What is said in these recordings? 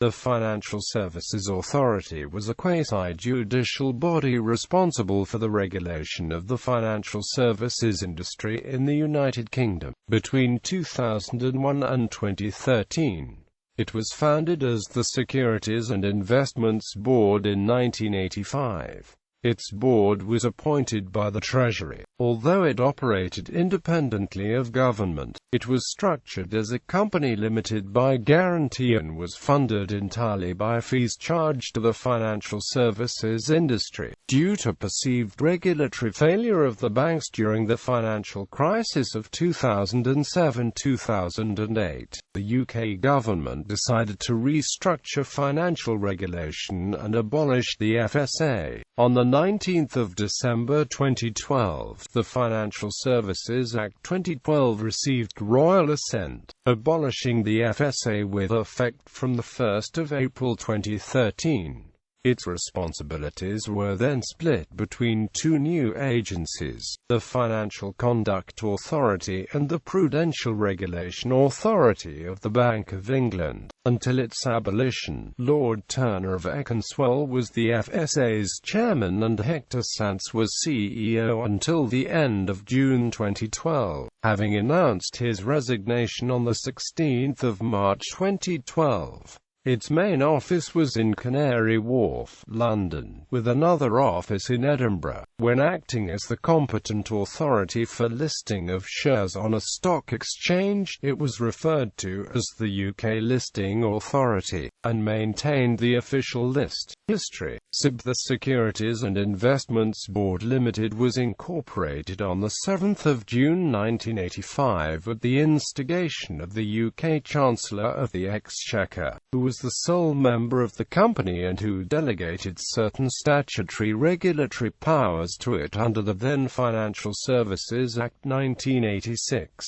The Financial Services Authority was a quasi-judicial body responsible for the regulation of the financial services industry in the United Kingdom. Between 2001 and 2013, it was founded as the Securities and Investments Board in 1985. Its board was appointed by the Treasury. Although it operated independently of government, it was structured as a company limited by guarantee and was funded entirely by fees charged to the financial services industry. Due to perceived regulatory failure of the banks during the financial crisis of 2007-2008, the UK government decided to restructure financial regulation and abolish the FSA. On the 19th of December 2012, the Financial Services Act 2012 received royal assent, abolishing the FSA with effect from the 1st of April 2013. Its responsibilities were then split between two new agencies, the Financial Conduct Authority and the Prudential Regulation Authority of the Bank of England. Until its abolition, Lord Turner of Eccleswell was the FSA's chairman and Hector Sanz was CEO until the end of June 2012, having announced his resignation on the 16th of March 2012. Its main office was in Canary Wharf, London, with another office in Edinburgh. When acting as the competent authority for listing of shares on a stock exchange, it was referred to as the UK Listing Authority, and maintained the official list. History. The Securities and Investments Board Limited was incorporated on the 7th of June 1985 at the instigation of the UK Chancellor of the Exchequer, who was the sole member of the company and who delegated certain statutory regulatory powers to it under the then Financial Services Act 1986.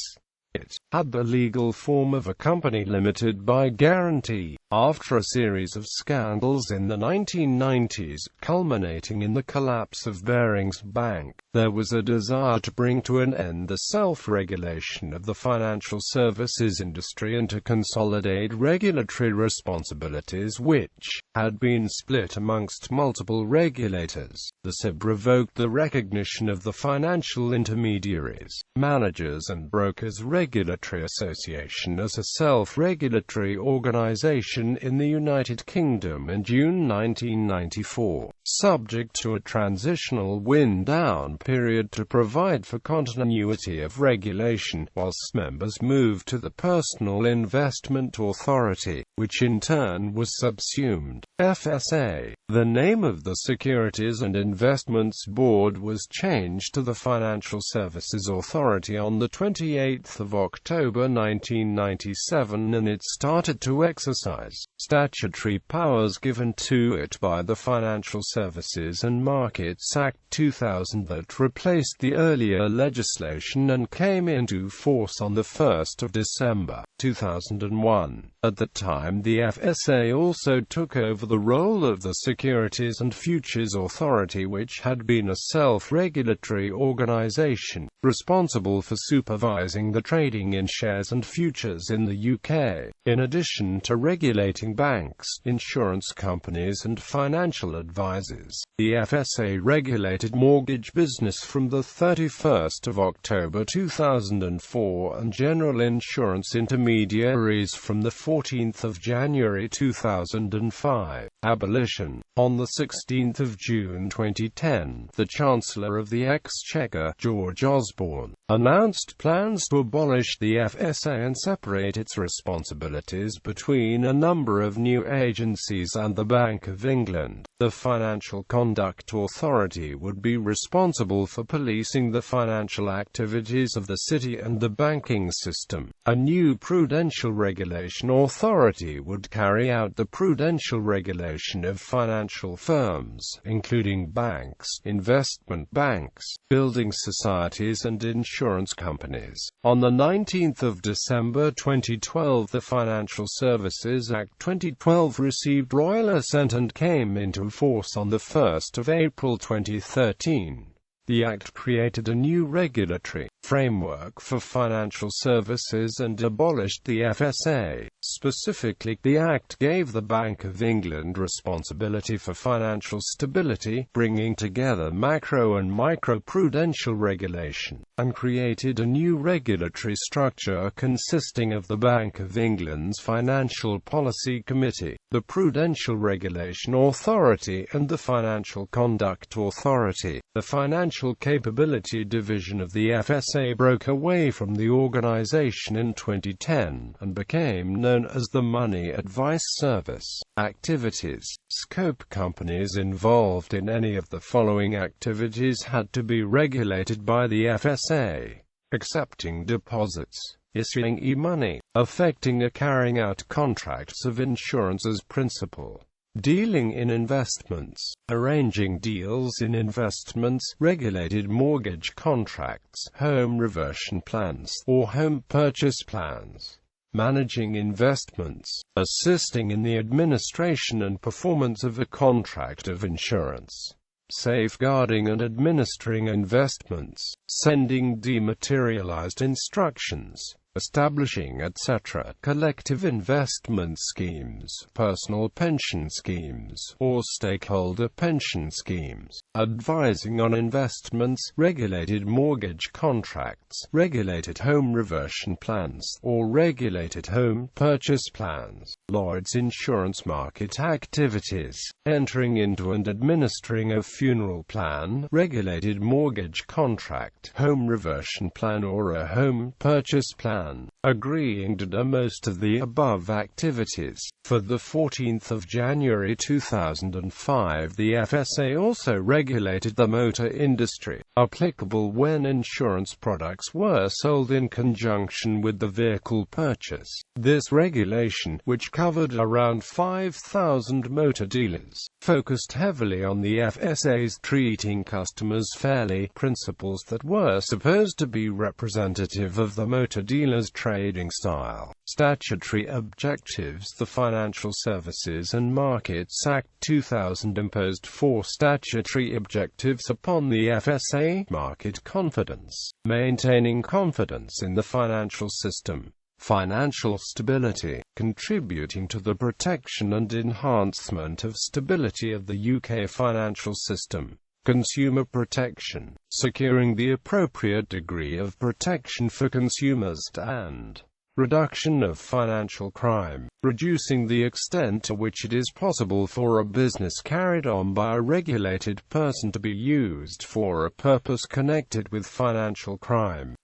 It had the legal form of a company limited by guarantee. After a series of scandals in the 1990s, culminating in the collapse of Barings Bank, there was a desire to bring to an end the self-regulation of the financial services industry and to consolidate regulatory responsibilities which had been split amongst multiple regulators. The SIB revoked the recognition of the Financial Intermediaries, Managers and Brokers Regulatory Association as a self-regulatory organization in the United Kingdom in June 1994, subject to a transitional wind-down period to provide for continuity of regulation, whilst members moved to the Personal Investment Authority, which in turn was subsumed. FSA. The name of the Securities and Investments Board was changed to the Financial Services Authority on the 28th of October 1997 and it started to exercise statutory powers given to it by the Financial Services and Markets Act 2000 that replaced the earlier legislation and came into force on the 1st of December 2001. At the time, the FSA also took over the role of the Securities and Futures Authority, which had been a self-regulatory organization, responsible for supervising the trading in shares and futures in the UK, in addition to regulating banks, insurance companies and financial advisors. The FSA regulated mortgage business from the 31st of October 2004 and general insurance intermediaries from the 14th of January 2005. Abolition. On the 16th of June 2010, the Chancellor of the Exchequer, George Osborne, announced plans to abolish the FSA and separate its responsibilities between a number of new agencies and the Bank of England. The Financial Conduct Authority would be responsible for policing the financial activities of the city and the banking system. A new Prudential Regulation Authority would carry out the prudential regulation of financial firms, including banks, investment banks, building societies and insurance companies. On the 19th of December 2012, the Financial Services Act 2012 received royal assent and came into force on the 1st of April 2013. The Act created a new regulatory framework for financial services and abolished the FSA. Specifically, the Act gave the Bank of England responsibility for financial stability, bringing together macro and micro-prudential regulation, and created a new regulatory structure consisting of the Bank of England's Financial Policy Committee, the Prudential Regulation Authority and the Financial Conduct Authority. The Financial Capability Division of the FSA broke away from the organization in 2010, and became known as the Money Advice Service. Activities. Scope. Companies involved in any of the following activities had to be regulated by the FSA: accepting deposits, issuing e-money, effecting or carrying out contracts of insurance as principal, dealing in investments, arranging deals in investments, regulated mortgage contracts, home reversion plans, or home purchase plans, managing investments, assisting in the administration and performance of a contract of insurance, safeguarding and administering investments, sending dematerialized instructions, establishing etc. collective investment schemes, personal pension schemes, or stakeholder pension schemes, advising on investments, regulated mortgage contracts, regulated home reversion plans, or regulated home purchase plans, Lloyd's insurance market activities, entering into and administering a funeral plan, regulated mortgage contract, home reversion plan or a home purchase plan, agreeing to do most of the above activities. For the 14th of January 2005, the FSA also regulated the motor industry, applicable when insurance products were sold in conjunction with the vehicle purchase. This regulation, which covered around 5,000 motor dealers, focused heavily on the FSA's treating customers fairly, principles that were supposed to be representative of the motor dealer's trading style. Statutory objectives. The Financial Services and Markets Act 2000 imposed 4 statutory objectives upon the FSA: market confidence, maintaining confidence in the financial system, financial stability, contributing to the protection and enhancement of stability of the UK financial system, consumer protection, securing the appropriate degree of protection for consumers, and reduction of financial crime, reducing the extent to which it is possible for a business carried on by a regulated person to be used for a purpose connected with financial crime.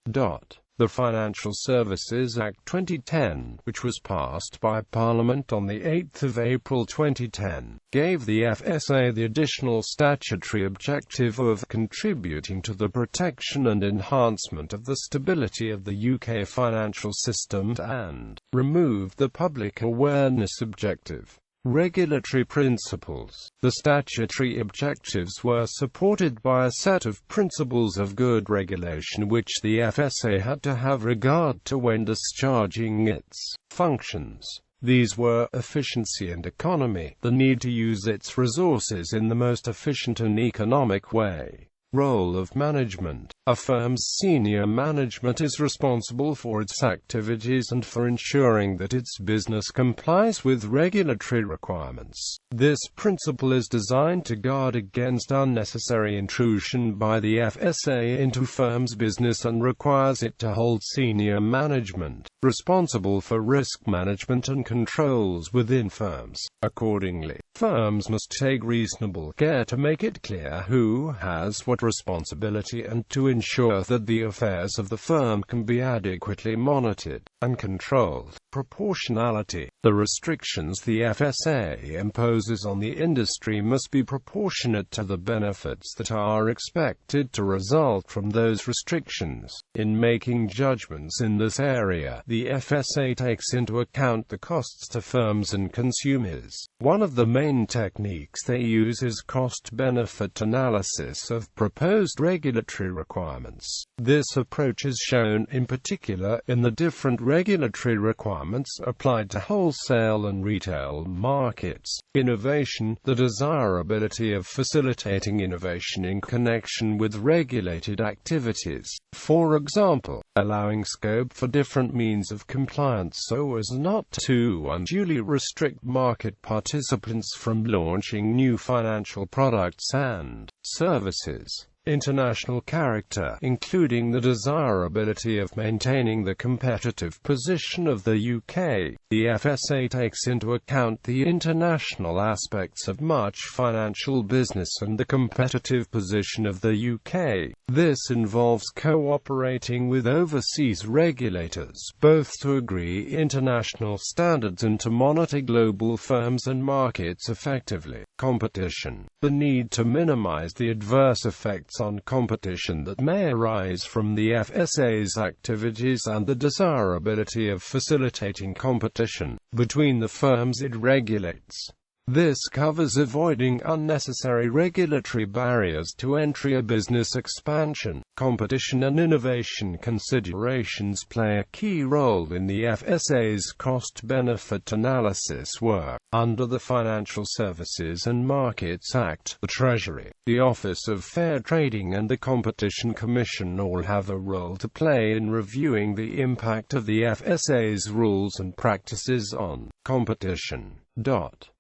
The Financial Services Act 2010, which was passed by Parliament on 8 April 2010, gave the FSA the additional statutory objective of contributing to the protection and enhancement of the stability of the UK financial system, and removed the public awareness objective. Regulatory principles. The statutory objectives were supported by a set of principles of good regulation which the FSA had to have regard to when discharging its functions. These were efficiency and economy, the need to use its resources in the most efficient and economic way. Role of management. A firm's senior management is responsible for its activities and for ensuring that its business complies with regulatory requirements. This principle is designed to guard against unnecessary intrusion by the FSA into firms' business and requires it to hold senior management responsible for risk management and controls within firms. Accordingly, firms must take reasonable care to make it clear who has what responsibility and to ensure that the affairs of the firm can be adequately monitored and controlled. Proportionality. The restrictions the FSA imposes on the industry must be proportionate to the benefits that are expected to result from those restrictions. In making judgments in this area, the FSA takes into account the costs to firms and consumers. One of the main techniques they use is cost-benefit analysis of proposed regulatory requirements. This approach is shown in particular in the different regulatory requirements requirements applied to wholesale and retail markets. Innovation, the desirability of facilitating innovation in connection with regulated activities. For example, allowing scope for different means of compliance so as not to unduly restrict market participants from launching new financial products and services. International character, including the desirability of maintaining the competitive position of the UK. The FSA takes into account the international aspects of much financial business and the competitive position of the UK. This involves cooperating with overseas regulators, both to agree international standards and to monitor global firms and markets effectively. Competition. The need to minimize the adverse effects on competition that may arise from the FSA's activities and the desirability of facilitating competition between the firms it regulates. This covers avoiding unnecessary regulatory barriers to entry or business expansion. Competition and innovation considerations play a key role in the FSA's cost-benefit analysis work. Under the Financial Services and Markets Act, the Treasury, the Office of Fair Trading and the Competition Commission all have a role to play in reviewing the impact of the FSA's rules and practices on competition.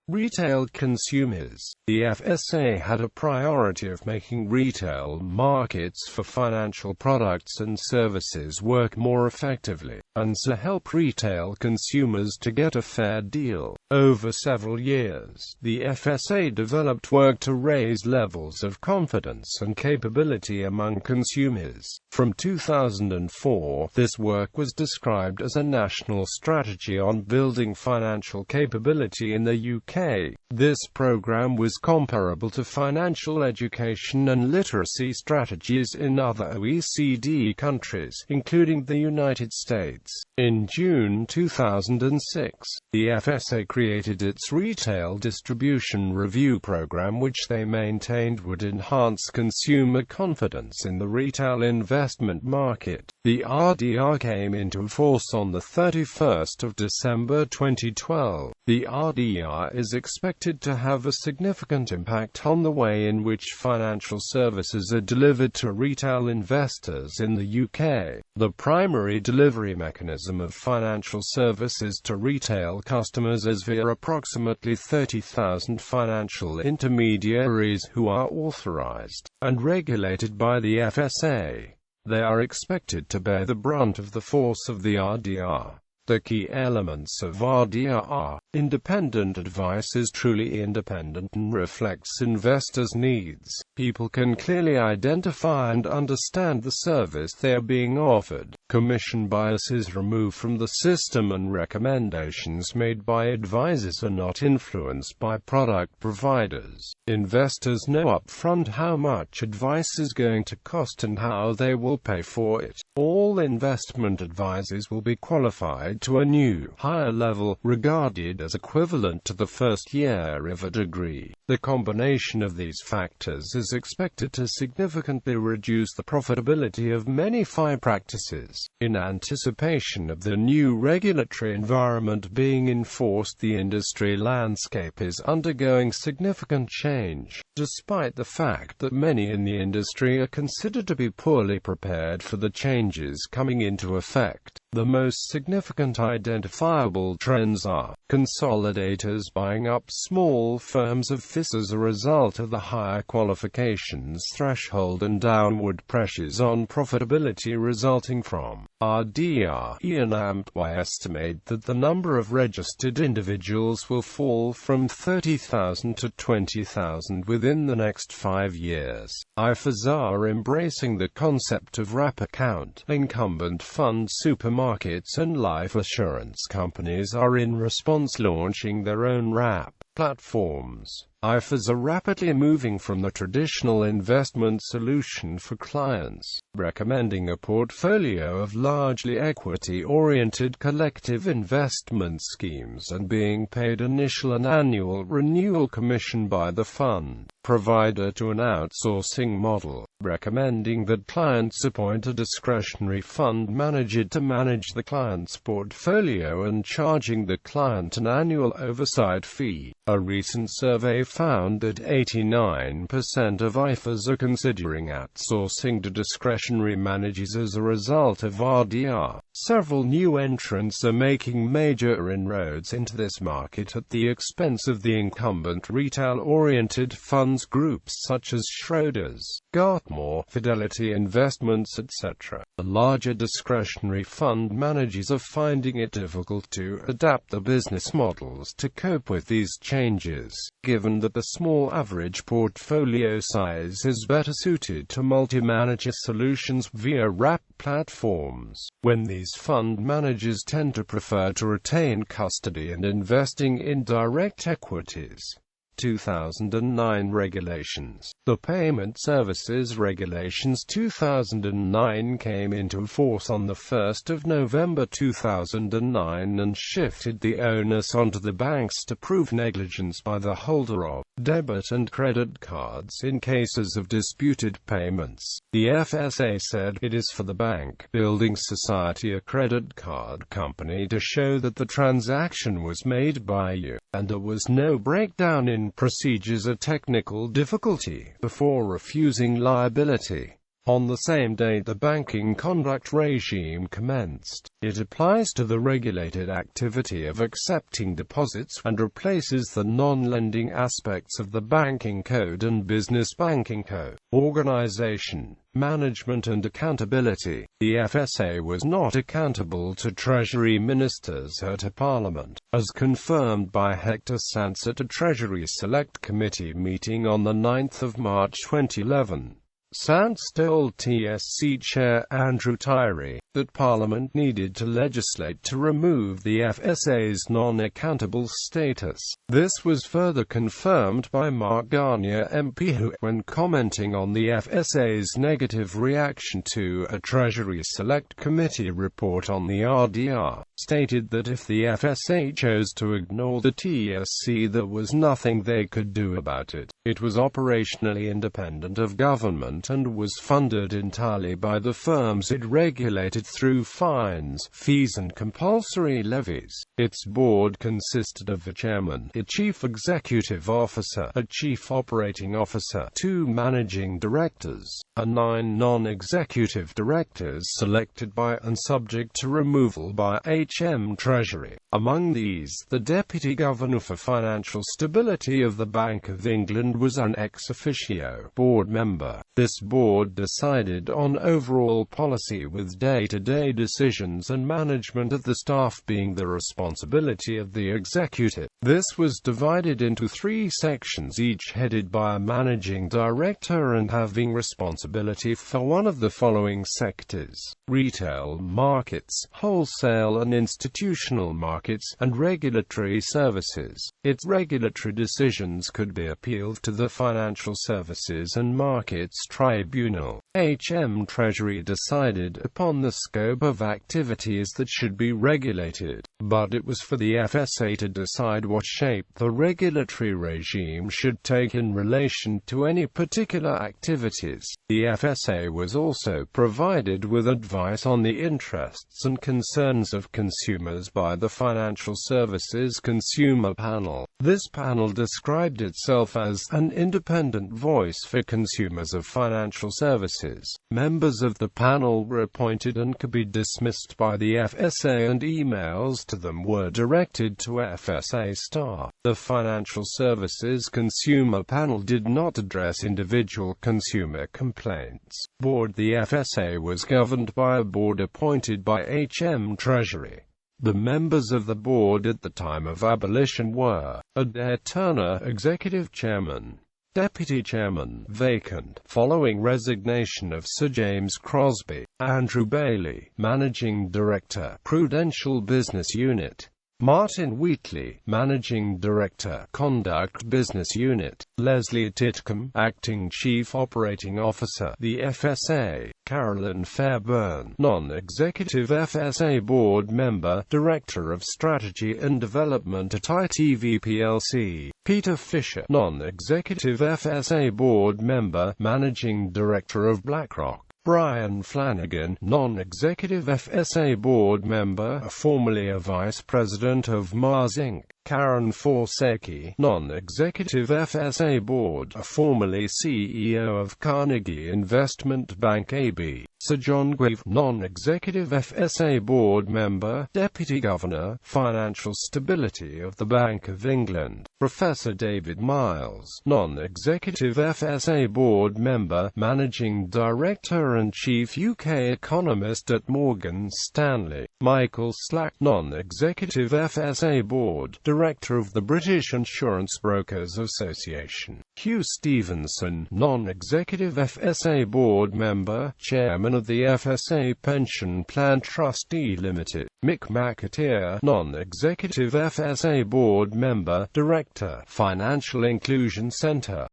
Retail consumers. The FSA had a priority of making retail markets for financial products and services work more effectively, and so help retail consumers to get a fair deal. Over several years, the FSA developed work to raise levels of confidence and capability among consumers. From 2004, this work was described as a national strategy on building financial capability in the UK. This program was comparable to financial education and literacy strategies in other OECD countries, including the United States. In June 2006, the FSA created its Retail Distribution Review Program, which they maintained would enhance consumer confidence in the retail investment market. The RDR came into force on the 31st of December 2012. The RDR is expected to have a significant impact on the way in which financial services are delivered to retail investors in the UK. The primary delivery mechanism of financial services to retail customers is via approximately 30,000 financial intermediaries who are authorized and regulated by the FSA. They are expected to bear the brunt of the force of the RDR. The key elements of RDR are: independent advice is truly independent and reflects investors' needs. People can clearly identify and understand the service they are being offered. Commission bias is removed from the system and recommendations made by advisors are not influenced by product providers. Investors know upfront how much advice is going to cost and how they will pay for it. All investment advisors will be qualified to a new, higher level, regarded as equivalent to the first year of a degree. The combination of these factors is expected to significantly reduce the profitability of many FI practices. In anticipation of the new regulatory environment being enforced, the industry landscape is undergoing significant change. Despite the fact that many in the industry are considered to be poorly prepared for the changes coming into effect, the most significant identifiable trends are consolidators buying up small firms of this as a result of the higher qualifications threshold and downward pressures on profitability resulting from RDR. Ian Ampwy estimate that the number of registered individuals will fall from 30,000 to 20,000 within the next 5 years. IFAs are embracing the concept of wrap account. Incumbent fund supermarkets and life assurance companies are in response launching their own wrap platforms. IFAs are rapidly moving from the traditional investment solution for clients, recommending a portfolio of largely equity-oriented collective investment schemes and being paid initial and annual renewal commission by the fund provider to an outsourcing model, recommending that clients appoint a discretionary fund manager to manage the client's portfolio and charging the client an annual oversight fee. A recent survey found that 89% of IFAs are considering outsourcing to discretionary managers as a result of RDR. Several new entrants are making major inroads into this market at the expense of the incumbent retail-oriented funds groups such as Schroders, Gartmore, Fidelity Investments, etc. The larger discretionary fund managers are finding it difficult to adapt their business models to cope with these changes, given that the small average portfolio size is better suited to multi-manager solutions via wrap platforms, when these fund managers tend to prefer to retain custody and investing in direct equities. 2009 Regulations. The Payment Services Regulations 2009 came into force on 1 November 2009 and shifted the onus onto the banks to prove negligence by the holder of debit and credit cards in cases of disputed payments. The FSA said it is for the bank, building society or credit card company to show that the transaction was made by you, and there was no breakdown in procedures or technical difficulty before refusing liability. On the same day the banking conduct regime commenced. It applies to the regulated activity of accepting deposits, and replaces the non-lending aspects of the Banking Code and Business Banking Code. Organization, management and accountability. The FSA was not accountable to Treasury ministers or to Parliament, as confirmed by Hector Sanz at a Treasury Select Committee meeting on 9 March 2011. Sanz told TSC Chair Andrew Tyree that Parliament needed to legislate to remove the FSA's non-accountable status. This was further confirmed by Mark Garnier MP who, when commenting on the FSA's negative reaction to a Treasury Select Committee report on the RDR, stated that if the FSA chose to ignore the TSC there was nothing they could do about it. It was operationally independent of government and was funded entirely by the firms it regulated through fines, fees and compulsory levies. Its board consisted of a chairman, a chief executive officer, a chief operating officer, 2 managing directors, and 9 non-executive directors selected by and subject to removal by Treasury. Among these, the Deputy Governor for Financial Stability of the Bank of England was an ex officio board member. This board decided on overall policy with day-to-day decisions and management of the staff being the responsibility of the executive. This was divided into 3 sections, each headed by a managing director and having responsibility for one of the following sectors: retail markets, wholesale and institutional markets, and regulatory services. Its regulatory decisions could be appealed to the Financial Services and Markets Tribunal. Treasury decided upon the scope of activities that should be regulated, but it was for the FSA to decide what shape the regulatory regime should take in relation to any particular activities. The FSA was also provided with advice on the interests and concerns of consumers by the Financial Services Consumer Panel. This panel described itself as an independent voice for consumers of financial services. Members of the panel were appointed and could be dismissed by the FSA, and emails to them were directed to FSA staff. The Financial Services Consumer Panel did not address individual consumer complaints. The FSA was governed by a board appointed by Treasury. The members of the board at the time of abolition were: Adair Turner, Executive Chairman; Deputy Chairman, vacant, following resignation of Sir James Crosby; Andrew Bailey, Managing Director, Prudential Business Unit; Martin Wheatley, Managing Director, Conduct Business Unit; Leslie Titcomb, Acting Chief Operating Officer, the FSA; Carolyn Fairburn, Non-Executive FSA Board Member, Director of Strategy and Development at ITV plc; Peter Fisher, Non-Executive FSA Board Member, Managing Director of BlackRock; Brian Flanagan, Non-Executive FSA Board Member, formerly a Vice President of Mars Inc.; Karen Forsacki, Non-Executive FSA Board, formerly CEO of Carnegie Investment Bank AB; Sir John Grieve, Non-Executive FSA Board Member, Deputy Governor, Financial Stability of the Bank of England; Professor David Miles, Non-Executive FSA Board Member, Managing Director and Chief UK Economist at Morgan Stanley; Michael Slack, Non-Executive FSA Board, Director of the British Insurance Brokers Association; Hugh Stevenson, Non-Executive FSA Board Member, Chairman of the FSA Pension Plan Trustee Limited; Mick McAteer, Non-Executive FSA Board Member, Director, Financial Inclusion Centre.